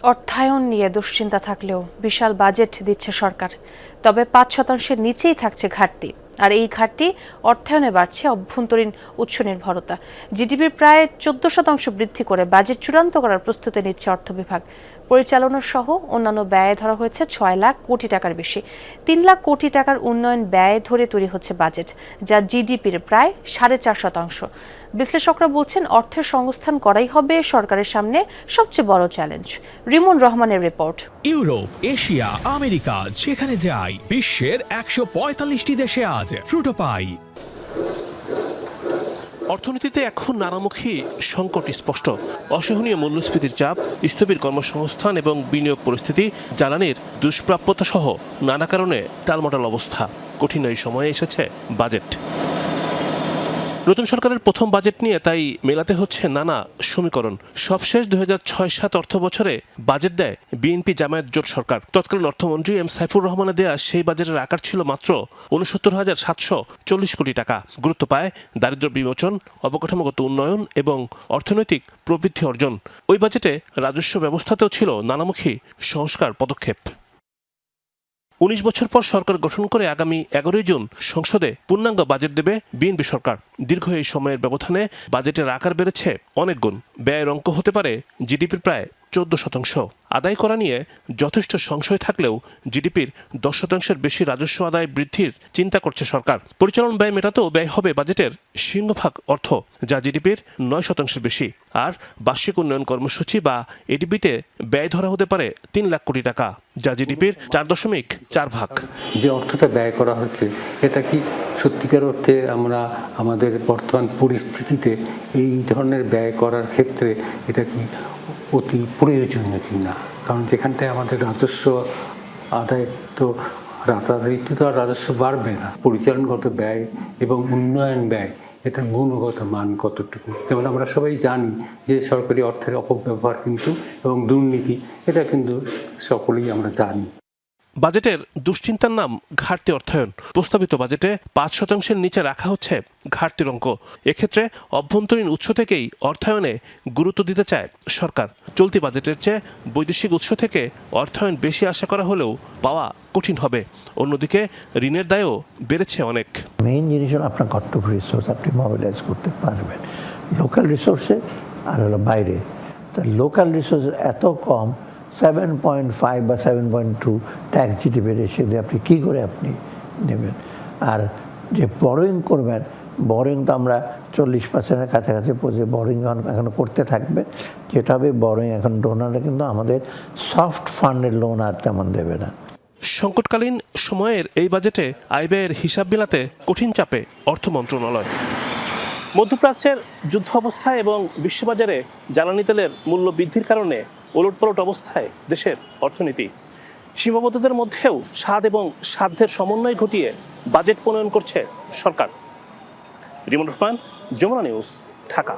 অর্থায়ন নিয়ে দুশ্চিন্তা থাকলেও বিশাল বাজেট দিচ্ছে সরকার, তবে ৫% নিচেই থাকছে ঘাটতি। আর এই ঘাটতি অর্থায়নে বাড়ছে অভ্যন্তরীণ উৎস নির্ভরতা। জিডিপির প্রায় ১৪% বৃদ্ধি করে বাজেট চূড়ান্ত করার প্রস্তুতি নিচ্ছে অর্থ বিভাগ। পরিচালনা সহ অন্যান্য ব্যয়ে ধরা হয়েছে ৬ লাখ কোটি টাকার বেশি। ৩ লাখ কোটি টাকার উন্নয়ন ব্যয় ধরে তৈরি হচ্ছে বাজেট, যা জিডিপির প্রায় ৪.৫%। বিশ্লেষকরা বলছেন অর্থের সংস্থান করাই হবে সরকারের সামনে সবচেয়ে বড় চ্যালেঞ্জ। রিমন রহমানের রিপোর্ট। ইউরোপ, এশিয়া, আমেরিকা যেখানে যাই, বিশ্বের ১৪৫টি দেশে আজ ফ্রুটো পাই। অর্থনীতিতে এখন নানামুখী সংকট স্পষ্ট। অসহনীয় মূল্যস্ফীতির চাপ, স্থবির কর্মসংস্থান এবং বিনিয়োগ পরিস্থিতি, জ্বালানির দুষ্প্রাপ্যতা সহ নানা কারণে টালমাটাল অবস্থা। কঠিন এই সময়ে এসেছে বাজেট। নতুন সরকারের প্রথম বাজেট নিয়ে তাই মেলাতে হচ্ছে নানা সমীকরণ। সবশেষ ২০০৬-৭ অর্থ বছরে বাজেট দেয় বিএনপি জামায়াত জোট সরকার। তৎকালীন অর্থমন্ত্রী এম সাইফুর রহমানের দেয়া সেই বাজেটের আকার ছিল মাত্র ৬৯,৭৪০ কোটি টাকা। গুরুত্ব পায় দারিদ্র্য বিমোচন, অবকাঠামোগত উন্নয়ন এবং অর্থনৈতিক প্রবৃদ্ধি অর্জন। ওই বাজেটে রাজস্ব ব্যবস্থাতেও ছিল নানামুখী সংস্কার পদক্ষেপ। ১৯ বছর পর সরকার গঠন করে আগামী ১১ জুন সংসদে পূর্ণাঙ্গ বাজেট দেবে বিএনপি সরকার। দীর্ঘ এই সময়ের ব্যবধানে বাজেটের আকার বেড়েছে অনেক গুণ। ব্যয়ের অঙ্ক হতে পারে জিডিপির প্রায় ১৪%। আদায় করা নিয়ে যথেষ্ট সংশয় থাকলেও জিডিপির ১০%-এর বেশি রাজস্ব আদায় বৃদ্ধির চিন্তা করছে সরকার। পরিচালন ব্যয় মেটাতেও ব্যয় হবে বাজেটের সিংহভাগ অর্থ, যা জিডিপির ৯%-এর বেশি। আর বার্ষিক উন্নয়ন কর্মসূচি বা এডিবিতে ব্যয় ধরা হতে পারে ৩ লাখ কোটি টাকা, যা জিডিপির ৪.৪ ভাগ। যে অর্থটা ব্যয় করা হচ্ছে, এটা কি সত্যিকার অর্থে আমরা আমাদের বর্তমান পরিস্থিতিতে এই ধরনের ব্যয় করার ক্ষেত্রে এটা কি অতি প্রয়োজনীয় কি না? কারণ যেখানটায় আমাদের রাজস্ব আদায় তো রাতারাতি তো আর রাজস্ব বাড়বে না। পরিচালনগত ব্যয় এবং উন্নয়ন ব্যয়, এটার গুণগত মান কতটুকু? যেমন আমরা সবাই জানি যে সরকারি অর্থের অপব্যবহার কিন্তু এবং দুর্নীতি, এটা কিন্তু সকলেই আমরা জানি। বাজেটের দুশ্চিন্তার নাম ঘাটতি অর্থায়ন। প্রস্তাবিত বাজেটে ৫%-এর নিচে রাখা হচ্ছে ঘাটতির অঙ্ক। এক্ষেত্রে অভ্যন্তরীণ উৎস থেকেই অর্থায়নে গুরুত্ব দিতে চায় সরকার। চলতি বাজেটের চেয়ে বৈদেশিক উৎস থেকে অর্থায়ন বেশি আশা করা হলেও পাওয়া কঠিন হবে। অন্যদিকে ঋণের দায়ও বেড়েছে অনেক। মেইন জিনিস হলো আপনার কতটুকু রিসোর্স আপনি মোবিলাইজ করতে পারবেন লোকাল রিসোর্সে, আর হলো বাইরে। তা লোকাল রিসোর্স এত কম, 7.5 বা 7.2 ট্যাক্স জিডিপি রেশিও দিয়ে আপনি কী করে আপনি নেবেন? আর যে বরোয়িং করবেন, বরোয়িং তো আমরা 40%-এর কাছাকাছি পৌঁছে বরোয়িং এখন করতে থাকবে। যেটা হবে বরোয়িং, এখন ডোনাররা কিন্তু আমাদের সফট ফান্ডের লোন আর তেমন দেবে না। সংকটকালীন সময়ের এই বাজেটে আয় ব্যয়ের হিসাব মেলাতে কঠিন চাপে অর্থ মন্ত্রণালয়। মধ্যপ্রাচ্যের যুদ্ধ অবস্থায় এবং বিশ্ববাজারে জ্বালানি তেলের মূল্য বৃদ্ধির কারণে ওলটপালট অবস্থায় দেশের অর্থনীতি। সীমাবদ্ধতার মধ্যেও স্বাদ এবং সাধ্যের সমন্বয় ঘটিয়ে বাজেট প্রণয়ন করছে সরকার। রিমন রহমান, যমুনা নিউজ, ঢাকা।